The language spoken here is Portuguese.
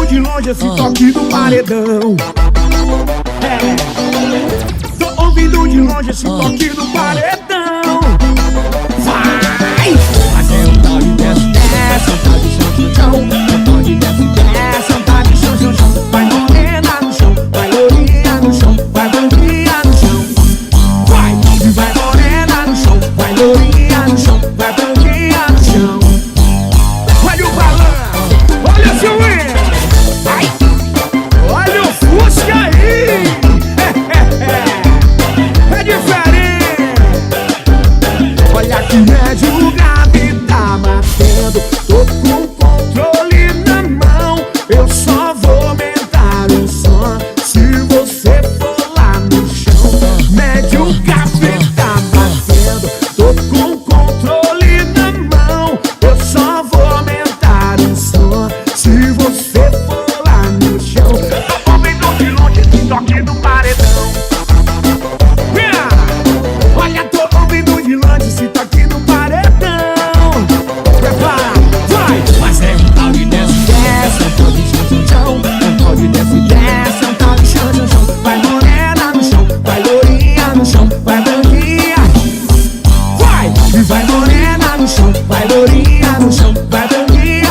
ouvindo de longe esse toque do paredão. Tô ouvindo de longe esse toque do paredão. Vai! Fazer um tal de desce, desce, um tal de chão, chão, um tal de desce, desce, um tal de chão, chão, chão. Vai morena no chão, vai lourinha no chão, vai bandia no chão. Vai! E vai morena no chão, vai lourinha no chão, vai bandia no chão. Olha o balanço, olha seu erro. Ai! Olha o Fusca aí! É diferente! Olha que médio grave tá batendo. Tô com o controle na mão. Eu só vou aumentar o som se você for lá no chão. Médio grave tá batendo. Tô com o controle na mão. Eu só vou aumentar o som se você for lá no chão. Tô ouvindo de longe esse toque do paredão. Olha, tô ouvindo de longe esse toque do paredão. Prepara, vai! Fazer um tal de desce, desce, um tal de chão, chão, chão. Um tal de desce, desce, um tal de chão, chão, chão. Vai morena no chão, vai lourinha no chão, vai branquinha. Vai! E vai morena no chão, vai lourinha no chão, vai branquinha.